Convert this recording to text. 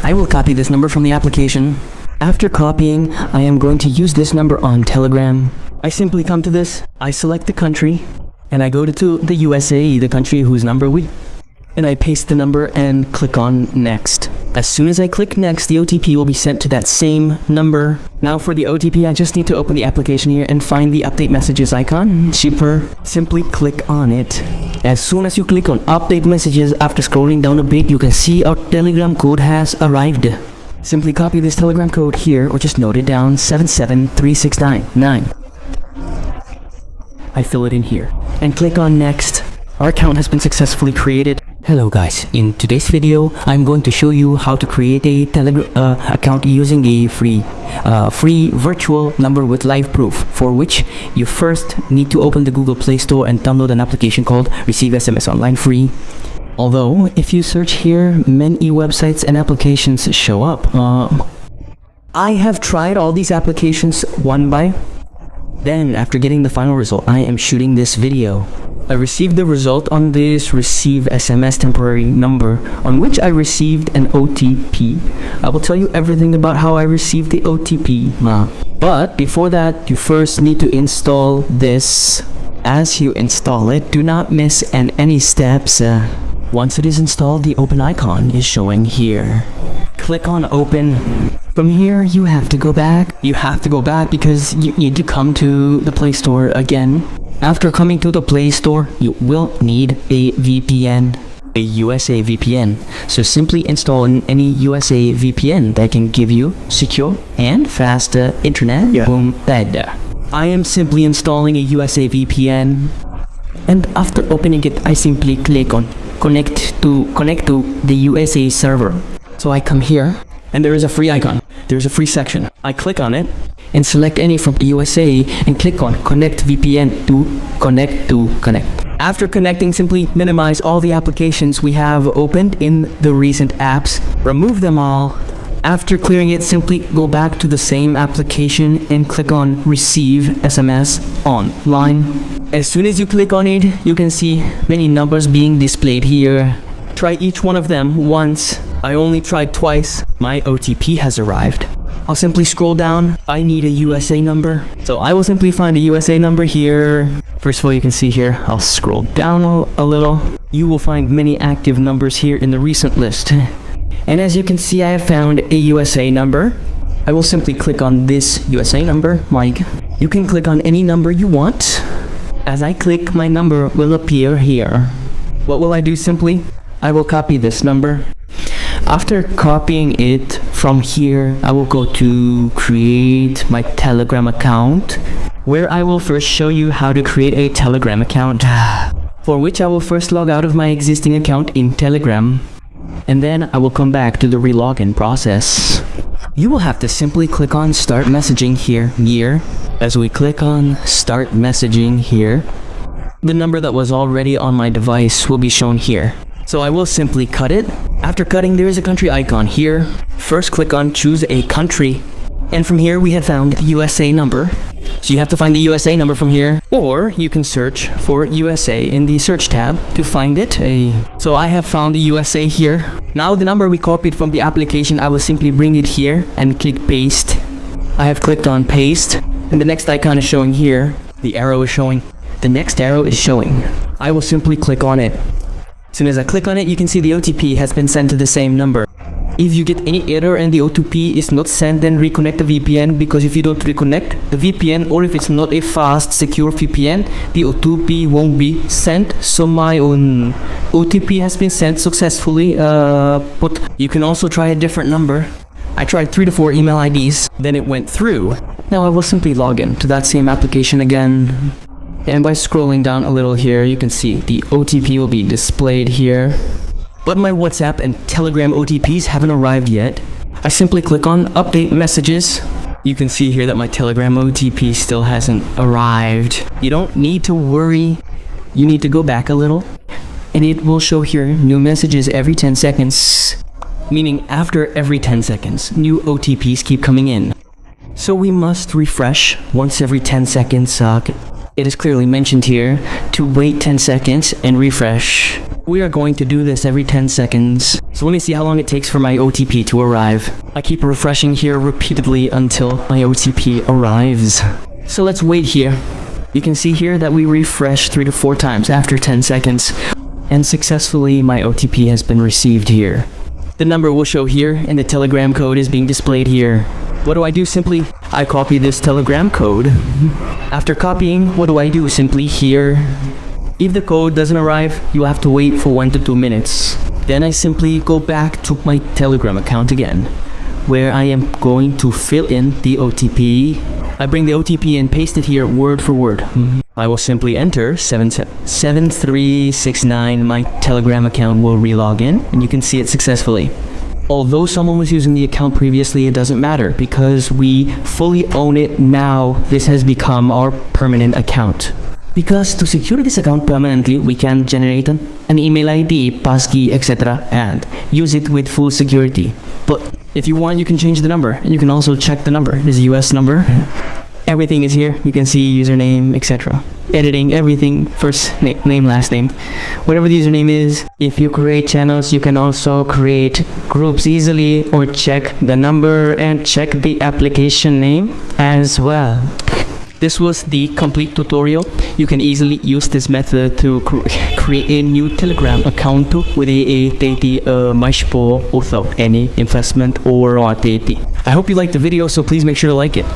I will copy this number from the application. After copying, I am going to use this number on Telegram. I simply come to this, I select the country, and I go to the USA, the country whose number and I paste the number and click on next. As soon as I click next, the OTP will be sent to that same number. Now for the OTP, I just need to open the application here and find the update messages icon. Cheaper. Simply click on it. As soon as you click on update messages, after scrolling down a bit, you can see our Telegram code has arrived. Simply copy this Telegram code here or just note it down, 77369. I fill it in here and click on next. Our account has been successfully created. Hello guys, in today's video, I'm going to show you how to create a Telegram account using a free virtual number with live proof, for which you first need to open the Google Play Store and download an application called Receive SMS Online free. Although, if you search here, many websites and applications show up. I have tried all these applications one by. Then, after getting the final result, I am shooting this video. I received the result on this Receive SMS temporary number, on which I received an OTP. I will tell you everything about how I received the OTP. But before that, you first need to install this. As you install it, do not miss any steps. Once it is installed, the open icon is showing here. Click on open. From here, you have to go back. You have to go back because you need to come to the Play Store again. After coming to the Play Store, you will need a VPN, a USA VPN. So simply install any USA VPN that can give you secure and fast internet. Boom, bed. I am simply installing a USA VPN, and after opening it, I simply click on connect to the USA server. So I come here, and there is a free icon. There's a free section. I click on it and select any from the USA and click on connect VPN to connect. After connecting, simply minimize all the applications we have opened in the recent apps. Remove them all. After clearing it, simply go back to the same application and click on Receive SMS Online. As soon as you click on it, you can see many numbers being displayed here. Try each one of them once. I only tried twice. My OTP has arrived. I'll simply scroll down. I need a USA number. So I will simply find a USA number here. First of all, you can see here, I'll scroll down a little. You will find many active numbers here in the recent list. And as you can see, I have found a USA number. I will simply click on this USA number, Mike. You can click on any number you want. As I click, my number will appear here. What will I do simply? I will copy this number. After copying it from here, I will go to create my Telegram account, where I will first show you how to create a Telegram account, for which I will first log out of my existing account in Telegram, and then I will come back to the relogin process. You will have to simply click on Start Messaging here. As we click on Start Messaging here, the number that was already on my device will be shown here. So I will simply cut it. After cutting, there is a country icon here. First click on choose a country. And from here we have found the USA number. So you have to find the USA number from here. Or you can search for USA in the search tab to find it. So I have found the USA here. Now the number we copied from the application, I will simply bring it here and click paste. I have clicked on paste. And the next icon is showing here. The arrow is showing. The next arrow is showing. I will simply click on it. As soon as I click on it, you can see the OTP has been sent to the same number. If you get any error and the OTP is not sent, then reconnect the VPN, because if you don't reconnect the VPN, or if it's not a fast, secure VPN, the OTP won't be sent. So my own OTP has been sent successfully, but you can also try a different number. I tried 3 to 4 email IDs, then it went through. Now I will simply log in to that same application again. And by scrolling down a little here, you can see the OTP will be displayed here. But my WhatsApp and Telegram OTPs haven't arrived yet. I simply click on Update Messages. You can see here that my Telegram OTP still hasn't arrived. You don't need to worry. You need to go back a little. And it will show here new messages every 10 seconds. Meaning after every 10 seconds, new OTPs keep coming in. So we must refresh once every 10 seconds. It is clearly mentioned here to wait 10 seconds and refresh. We are going to do this every 10 seconds. So let me see how long it takes for my OTP to arrive. I keep refreshing here repeatedly until my OTP arrives. So let's wait here. You can see here that we refresh 3 to 4 times after 10 seconds. And successfully my OTP has been received here. The number will show here and the Telegram code is being displayed here. What do I do? Simply, I copy this Telegram code. After copying, what do I do? Simply here. If the code doesn't arrive, you have to wait for 1 to 2 minutes. Then I simply go back to my Telegram account again, where I am going to fill in the OTP. I bring the OTP and paste it here word for word. I will simply enter 7369. My Telegram account will relog in and you can see it successfully. Although someone was using the account previously, it doesn't matter because we fully own it now. This has become our permanent account. Because to secure this account permanently, we can generate an email ID, passkey, etc. and use it with full security. But if you want, you can change the number and you can also check the number. This is a US number. Everything is here. You can see username, etc. Editing, everything, first name, last name. Whatever the username is. If you create channels, you can also create groups easily or check the number and check the application name as well. This was the complete tutorial. You can easily use this method to create a new Telegram account with a mais po without any investment or OTP. I hope you liked the video, so please make sure to like it.